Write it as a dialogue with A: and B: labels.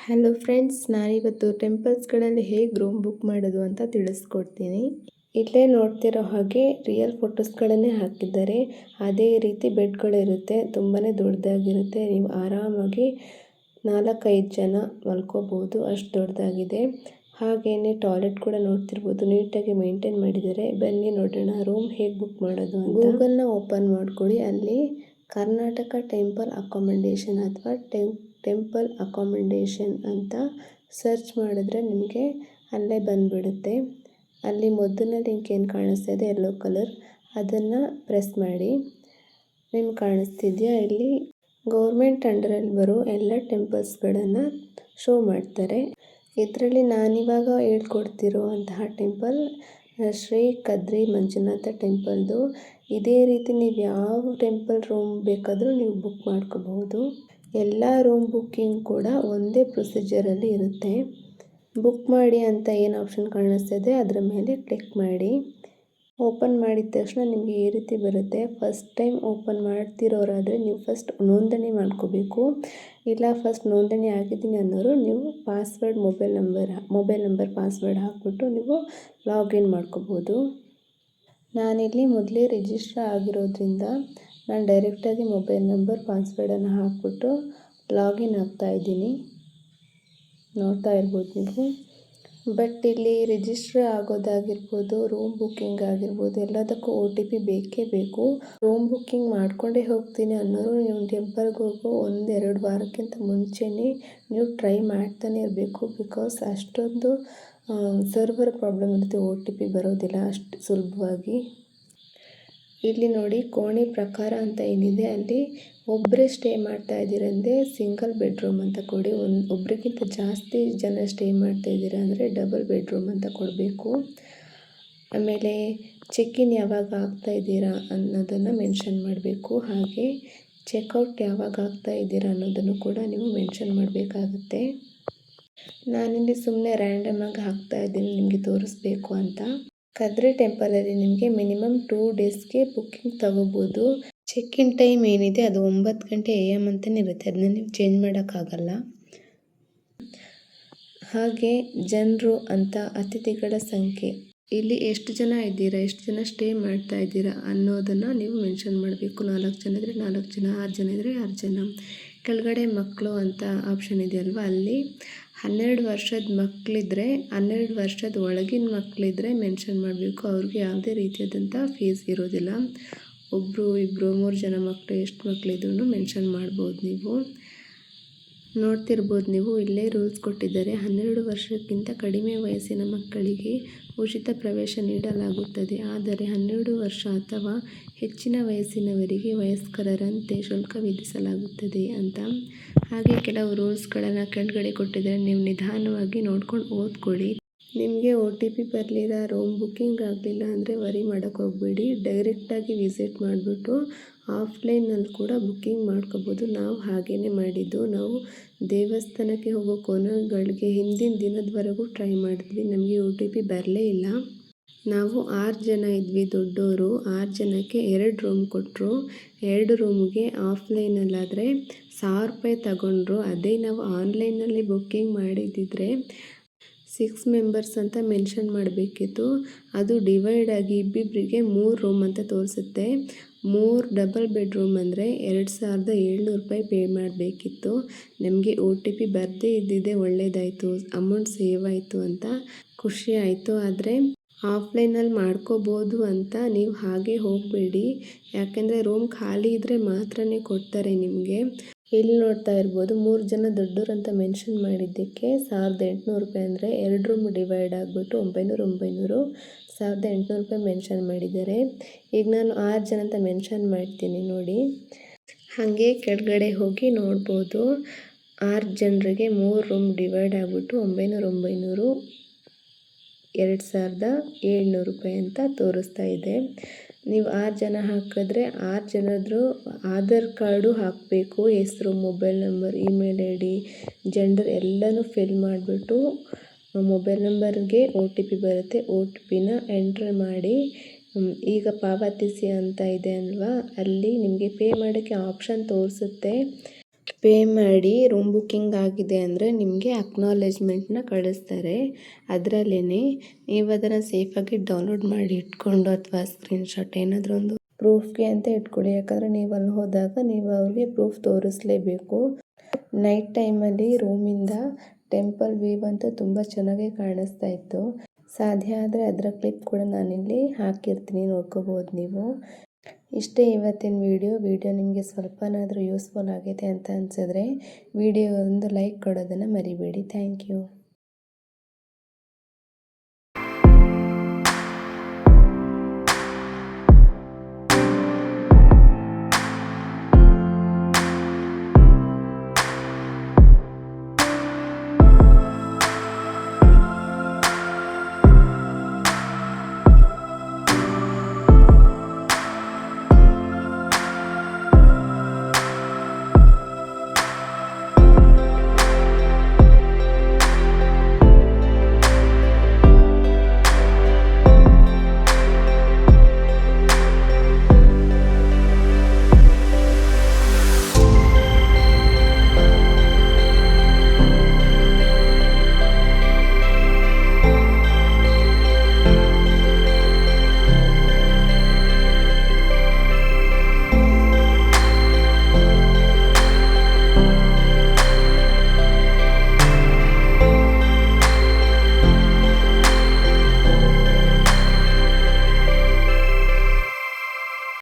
A: Hello friends, ನಾನಿವತ್ತು ಟೆಂಪಲ್ಸ್ಗಳಲ್ಲಿ ಹೇಗೆ room book ಮಾಡೋದು ಅಂತ ತಿಳಿಸ್ಕೊಡ್ತೀನಿ. ಇಲ್ಲೇ ನೋಡ್ತಿರೋ ಹಾಗೆ ರಿಯಲ್ ಫೋಟೋಸ್ಗಳನ್ನೇ ಹಾಕಿದ್ದಾರೆ. ಅದೇ ರೀತಿ ಬೆಡ್ಗಳಿರುತ್ತೆ, ತುಂಬಾ ದೊಡ್ಡದಾಗಿರುತ್ತೆ. ನೀವು ಆರಾಮಾಗಿ 4-5 ಜನ ಮಲ್ಕೋಬೋದು, ಅಷ್ಟು ದೊಡ್ಡದಾಗಿದೆ. ಹಾಗೆಯೇ ಟಾಯ್ಲೆಟ್ ಕೂಡ ನೋಡ್ತಿರ್ಬೋದು, ನೀಟಾಗಿ ಮೇಂಟೈನ್ ಮಾಡಿದ್ದಾರೆ. ಬನ್ನಿ ನೋಡೋಣ ರೂಮ್ ಹೇಗೆ ಬುಕ್ ಮಾಡೋದು ಅಂತ. ಗೂಗಲ್ನ ಓಪನ್ ಮಾಡ್ಕೊಳ್ಳಿ. ಅಲ್ಲಿ ಕರ್ನಾಟಕ ಟೆಂಪಲ್ ಅಕಾಮಿಡೇಷನ್ ಅಥವಾ ಟೆಂಪಲ್ ಅಕಾಮಿಡೇಷನ್ ಅಂತ ಸರ್ಚ್ ಮಾಡಿದ್ರೆ ನಿಮಗೆ ಅಲ್ಲೇ ಬಂದುಬಿಡುತ್ತೆ. ಅಲ್ಲಿ ಮೊದಲನೇ ಲಿಂಕ್ ಏನು ಕಾಣಿಸ್ತಾ ಇದೆ ಯೆಲ್ಲೋ ಕಲರ್, ಅದನ್ನು ಪ್ರೆಸ್ ಮಾಡಿ. ನಿಮ್ಗೆ ಕಾಣಿಸ್ತಿದೆಯಾ, ಇಲ್ಲಿ ಗೌರ್ಮೆಂಟ್ ಅಂಡರಲ್ಲಿ ಬರೋ ಎಲ್ಲ ಟೆಂಪಲ್ಸ್ಗಳನ್ನು ಶೋ ಮಾಡ್ತಾರೆ. ಇದರಲ್ಲಿ ನಾನಿವಾಗ ಹೇಳ್ಕೊಡ್ತಿರೋ ಅಂತಹ ಟೆಂಪಲ್ ಶ್ರೀ ಕದ್ರಿ ಮಂಜುನಾಥ ಟೆಂಪಲ್ದು. ಇದೇ ರೀತಿ ನೀವು ಯಾವ ಟೆಂಪಲ್ ರೂಮ್ ಬೇಕಾದರೂ ನೀವು ಬುಕ್ ಮಾಡ್ಕೋಬಹುದು. ಎಲ್ಲ ರೂಮ್ ಬುಕ್ಕಿಂಗ್ ಕೂಡ ಒಂದೇ ಪ್ರೊಸೀಜರಲ್ಲಿ ಇರುತ್ತೆ. ಬುಕ್ ಮಾಡಿ ಅಂತ ಏನು ಆಪ್ಷನ್ ಕಾಣಿಸ್ತಿದೆ ಅದರ ಮೇಲೆ ಕ್ಲಿಕ್ ಮಾಡಿ. ಓಪನ್ ಮಾಡಿದ ತಕ್ಷಣ ನಿಮಗೆ ಈ ರೀತಿ ಬರುತ್ತೆ. ಫಸ್ಟ್ ಟೈಮ್ ಓಪನ್ ಮಾಡ್ತಿರೋರಾದರೆ ನೀವು ಫಸ್ಟ್ ನೋಂದಣಿ ಮಾಡ್ಕೋಬೇಕು. ಇಲ್ಲ ಫಸ್ಟ್ ನೋಂದಣಿ ಆಗಿದ್ದೀನಿ ಅನ್ನೋರು ನೀವು ಪಾಸ್ವರ್ಡ್ ಮೊಬೈಲ್ ನಂಬರ್ ಪಾಸ್ವರ್ಡ್ ಹಾಕ್ಬಿಟ್ಟು ನೀವು ಲಾಗಿನ್ ಮಾಡ್ಕೋಬೋದು. ನಾನಿಲ್ಲಿ ಮೊದಲೇ ರಿಜಿಸ್ಟರ್ ಆಗಿರೋದ್ರಿಂದ ನಾನು ಡೈರೆಕ್ಟಾಗಿ ಮೊಬೈಲ್ ನಂಬರ್ ಪಾಸ್ವರ್ಡನ್ನು ಹಾಕ್ಬಿಟ್ಟು ಲಾಗಿನ್ ಆಗ್ತಾಯಿದ್ದೀನಿ. ನೋಡ್ತಾ ಇರ್ಬೋದು ನೀವು. ಬಟ್ ಇಲ್ಲಿ ರಿಜಿಸ್ಟರ್ ಆಗೋದಾಗಿರ್ಬೋದು, ರೂಮ್ ಬುಕ್ಕಿಂಗ್ ಆಗಿರ್ಬೋದು, ಎಲ್ಲದಕ್ಕೂ OTP ಬೇಕೇ ಬೇಕು. ರೂಮ್ ಬುಕ್ಕಿಂಗ್ ಮಾಡ್ಕೊಂಡೇ ಹೋಗ್ತೀನಿ ಅನ್ನೋರು ನೀವು ಟೆಂಪಲ್ಗೆ ಹೋಗೋ 1-2 ವಾರಕ್ಕಿಂತ ಮುಂಚೆನೇ ನೀವು ಟ್ರೈ ಮಾಡ್ತಾನೆ ಇರಬೇಕು. ಬಿಕಾಸ್ ಅಷ್ಟೊಂದು ಸರ್ವರ್ ಪ್ರಾಬ್ಲಮ್ ಇರುತ್ತೆ, OTP ಬರೋದಿಲ್ಲ ಅಷ್ಟು ಸುಲಭವಾಗಿ. ಇಲ್ಲಿ ನೋಡಿ ಕೋಣೆ ಪ್ರಕಾರ ಅಂತ ಏನಿದೆ, ಅಲ್ಲಿ ಒಬ್ಬರೇ ಸ್ಟೇ ಮಾಡ್ತಾ ಇದ್ದೀರಂದರೆ ಸಿಂಗಲ್ ಬೆಡ್ರೂಮ್ ಅಂತ ಕೊಡಿ. ಒಬ್ರಿಗಿಂತ ಜಾಸ್ತಿ ಜನ ಸ್ಟೇ ಮಾಡ್ತಾ ಇದ್ದೀರಾ ಅಂದರೆ ಡಬಲ್ ಬೆಡ್ರೂಮ್ ಅಂತ ಕೊಡಬೇಕು. ಆಮೇಲೆ ಚೆಕ್-ಇನ್ ಯಾವಾಗ ಆಗ್ತಾ ಇದ್ದೀರಾ ಅನ್ನೋದನ್ನು ಮೆನ್ಷನ್ ಮಾಡಬೇಕು. ಹಾಗೆ ಚೆಕ್ಔಟ್ ಯಾವಾಗ ಆಗ್ತಾ ಇದ್ದೀರಾ ಅನ್ನೋದನ್ನು ಕೂಡ ನೀವು ಮೆನ್ಷನ್ ಮಾಡಬೇಕಾಗುತ್ತೆ. ನಾನಿಲ್ಲಿ ಸುಮ್ಮನೆ ರ್ಯಾಂಡಮಾಗಿ ಹಾಕ್ತಾ ಇದ್ದೀನಿ ನಿಮಗೆ ತೋರಿಸ್ಬೇಕು ಅಂತ. ಕದ್ರಿ ಟೆಂಪಲಲ್ಲಿ ನಿಮಗೆ ಮಿನಿಮಮ್ 2 ಡೇಸ್ಗೆ ಬುಕ್ಕಿಂಗ್ ತಗೋಬೋದು. ಚೆಕ್-ಇನ್ ಟೈಮ್ ಏನಿದೆ ಅದು 9 ಗಂಟೆ AM ಅಂತಲೇ ಇರುತ್ತೆ, ಅದನ್ನ ನೀವು ಚೇಂಜ್ ಮಾಡೋಕ್ಕಾಗಲ್ಲ. ಹಾಗೆ ಜನರು ಅಂತ ಅತಿಥಿಗಳ ಸಂಖ್ಯೆ, ಇಲ್ಲಿ ಎಷ್ಟು ಜನ ಇದ್ದೀರಾ, ಎಷ್ಟು ಜನ ಸ್ಟೇ ಮಾಡ್ತಾ ಇದ್ದೀರಾ ಅನ್ನೋದನ್ನು ನೀವು ಮೆನ್ಷನ್ ಮಾಡಬೇಕು. 4 ಜನ ಇದ್ದರೆ 4 ಜನ, 6 ಜನ ಇದ್ದರೆ 6 ಜನ. ಕೆಳಗಡೆ ಮಕ್ಕಳು ಅಂತ ಆಪ್ಷನ್ ಇದೆಯಲ್ವ, ಅಲ್ಲಿ 12 ವರ್ಷದ ಮಕ್ಕಳಿದ್ರೆ 12 ವರ್ಷದ ಒಳಗಿನ ಮಕ್ಕಳಿದ್ರೆ ಮೆನ್ಷನ್ ಮಾಡಬೇಕು. ಅವ್ರಿಗೆ ಯಾವುದೇ ರೀತಿಯಾದಂಥ ಫೀಸ್ ಇರೋದಿಲ್ಲ. 1, 2, 3 ಜನ ಮಕ್ಕಳು, ಎಷ್ಟು ಮಕ್ಕಳಿದ್ರೂ ಮೆನ್ಷನ್ ಮಾಡ್ಬೋದು ನೀವು. ನೋಡ್ತಿರ್ಬೋದು ನೀವು, ಇಲ್ಲೇ ರೂಲ್ಸ್ ಕೊಟ್ಟಿದ್ದಾರೆ. 12 ವರ್ಷಕ್ಕಿಂತ ಕಡಿಮೆ ವಯಸ್ಸಿನ ಮಕ್ಕಳಿಗೆ ಉಚಿತ ಪ್ರವೇಶ ನೀಡಲಾಗುತ್ತದೆ. ಆದರೆ 12 ವರ್ಷ ಅಥವಾ ಹೆಚ್ಚಿನ ವಯಸ್ಸಿನವರಿಗೆ ವಯಸ್ಕರಂತೆ ಶುಲ್ಕ ವಿಧಿಸಲಾಗುತ್ತದೆ ಅಂತ. ಹಾಗೆ ಕೆಲವು ರೂಲ್ಸ್ಗಳನ್ನು ಕೆಳಗಡೆ ಕೊಟ್ಟಿದ್ದಾರೆ, ನೀವು ನಿಧಾನವಾಗಿ ನೋಡ್ಕೊಂಡು ಓದ್ಕೊಳ್ಳಿ. ನಿಮಗೆ OTP ಬರಲಿಲ್ಲ, ರೂಮ್ ಬುಕ್ಕಿಂಗ್ ಆಗಲಿಲ್ಲ ಅಂದರೆ ವರಿ ಮಾಡೋಕ್ಕೆ ಹೋಗಬೇಡಿ. ಡೈರೆಕ್ಟಾಗಿ ವಿಸಿಟ್ ಮಾಡಿಬಿಟ್ಟು ಆಫ್ಲೈನಲ್ಲಿ ಕೂಡ ಬುಕ್ಕಿಂಗ್ ಮಾಡ್ಕೋಬೋದು. ನಾವು ಹಾಗೇ ಮಾಡಿದ್ದು. ನಾವು ದೇವಸ್ಥಾನಕ್ಕೆ ಹೋಗೋ ಕೊನೆಗಳಿಗೆ ಹಿಂದಿನ ದಿನದವರೆಗೂ ಟ್ರೈ ಮಾಡಿದ್ವಿ, ನಮಗೆ OTP ಬರಲೇ ಇಲ್ಲ. ನಾವು 6 ಜನ ಇದ್ವಿ ದೊಡ್ಡವರು. 6 ಜನಕ್ಕೆ 2 ರೂಮ್ ಕೊಟ್ಟರು. 2 ರೂಮ್ಗೆ ಆಫ್ಲೈನಲ್ಲಾದರೆ 1000 ರೂಪಾಯಿ ತಗೊಂಡ್ರು. ಅದೇ ನಾವು ಆನ್ಲೈನಲ್ಲಿ ಬುಕ್ಕಿಂಗ್ ಮಾಡಿದ್ದಿದ್ರೆ 6 ಮೆಂಬರ್ಸ್ ಅಂತ ಮೆನ್ಷನ್ ಮಾಡಬೇಕಿತ್ತು. ಅದು ಡಿವೈಡ್ ಆಗಿ ಇಬ್ಬಿಬ್ಬರಿಗೆ 3 ರೂಮ್ ಅಂತ ತೋರಿಸುತ್ತೆ. 3 ಡಬಲ್ ಬೆಡ್ರೂಮ್ ಅಂದರೆ 2700 ರೂಪಾಯಿ ಪೇ ಮಾಡಬೇಕಿತ್ತು. ನಮಗೆ OTP ಬರದೇ ಇದ್ದಿದ್ದೇ ಒಳ್ಳೆಯದಾಯಿತು, ಅಮೌಂಟ್ ಸೇವ್ ಆಯಿತು ಅಂತ ಖುಷಿ ಆಯಿತು. ಆದರೆ ಆಫ್ಲೈನಲ್ಲಿ ಮಾಡ್ಕೋಬೋದು ಅಂತ ನೀವು ಹಾಗೆ ಹೋಗಬೇಡಿ. ಯಾಕೆಂದರೆ ರೂಮ್ ಖಾಲಿ ಇದ್ದರೆ ಮಾತ್ರನೇ ಕೊಡ್ತಾರೆ ನಿಮಗೆ. ಇಲ್ಲಿ ನೋಡ್ತಾ ಇರ್ಬೋದು, 3 ಜನ ದೊಡ್ಡೋರು ಅಂತ ಮೆನ್ಷನ್ ಮಾಡಿದ್ದಕ್ಕೆ 1800 ರೂಪಾಯಿ, ಅಂದರೆ 2 ರೂಮ್ ಡಿವೈಡ್ ಆಗಿಬಿಟ್ಟು 900 1800 ರೂಪಾಯಿ ಮೆನ್ಷನ್ ಮಾಡಿದ್ದಾರೆ. ಈಗ ನಾನು 6 ಜನ ಅಂತ ಮೆನ್ಷನ್ ಮಾಡ್ತೀನಿ ನೋಡಿ. ಹಾಗೆ ಕೆಳಗಡೆ ಹೋಗಿ ನೋಡ್ಬೋದು, 6 ಜನರಿಗೆ 3 ರೂಮ್ ಡಿವೈಡ್ ಆಗಿಬಿಟ್ಟು 900 2700 ರೂಪಾಯಿ ಅಂತ ತೋರಿಸ್ತಾ ಇದೆ. ನೀವು 6 ಜನ ಹಾಕಿದ್ರೆ 6 ಜನದ್ದು ಆಧಾರ್ ಕಾರ್ಡು ಹಾಕಬೇಕು. ಹೆಸರು, mobile number, email ID, gender ಎಲ್ಲನೂ ಫಿಲ್ ಮಾಡಿಬಿಟ್ಟು ಮೊಬೈಲ್ ನಂಬರ್ಗೆ OTP ಬರುತ್ತೆ. OTPನ ಎಂಟ್ರ್ ಮಾಡಿ ಈಗ ಪಾವತಿಸಿ ಅಂತ ಇದೆ ಅಲ್ವಾ, ಅಲ್ಲಿ ನಿಮಗೆ ಪೇ ಮಾಡೋಕ್ಕೆ ಆಪ್ಷನ್ ತೋರಿಸುತ್ತೆ. ಪೇ ಮಾಡಿ ರೂಮ್ ಬುಕ್ಕಿಂಗ್ ಆಗಿದೆ ಅಂದರೆ ನಿಮಗೆ ಅಕ್ನಾಲೇಜ್ಮೆಂಟ್ನ ಕಳಿಸ್ತಾರೆ. ಅದರಲ್ಲೇ ನೀವು ಅದನ್ನು ಸೇಫಾಗಿ ಡೌನ್ಲೋಡ್ ಮಾಡಿ ಇಟ್ಕೊಂಡು ಅಥವಾ ಸ್ಕ್ರೀನ್ಶಾಟ್ ಏನಾದರೂ ಒಂದು ಪ್ರೂಫ್ಗೆ ಅಂತ ಇಟ್ಕೊಳ್ಳಿ. ಯಾಕಂದರೆ ನೀವು ಅಲ್ಲಿ ಹೋದಾಗ ನೀವು ಅವ್ರಿಗೆ ಪ್ರೂಫ್ ತೋರಿಸ್ಲೇಬೇಕು. ನೈಟ್ ಟೈಮಲ್ಲಿ ರೂಮಿಂದ ಟೆಂಪಲ್ ವ್ಯೂ ಅಂತ ತುಂಬ ಚೆನ್ನಾಗಿ ಕಾಣಿಸ್ತಾ ಇತ್ತು. ಸಾಧ್ಯ ಆದರೆ ಅದರ ಕ್ಲಿಪ್ ಕೂಡ ನಾನಿಲ್ಲಿ ಹಾಕಿರ್ತೀನಿ, ನೋಡ್ಕೋಬೋದು ನೀವು. ಇಷ್ಟೇ ಇವತ್ತಿನ ವಿಡಿಯೋ ನಿಮಗೆ ಸ್ವಲ್ಪನಾದರೂ ಯೂಸ್ಫುಲ್ ಆಗಿದೆ ಅಂತ ಅನಿಸಿದ್ರೆ ವಿಡಿಯೋ ಒಂದು ಲೈಕ್ ಕೊಡೋದನ್ನು ಮರಿಬೇಡಿ. Thank you.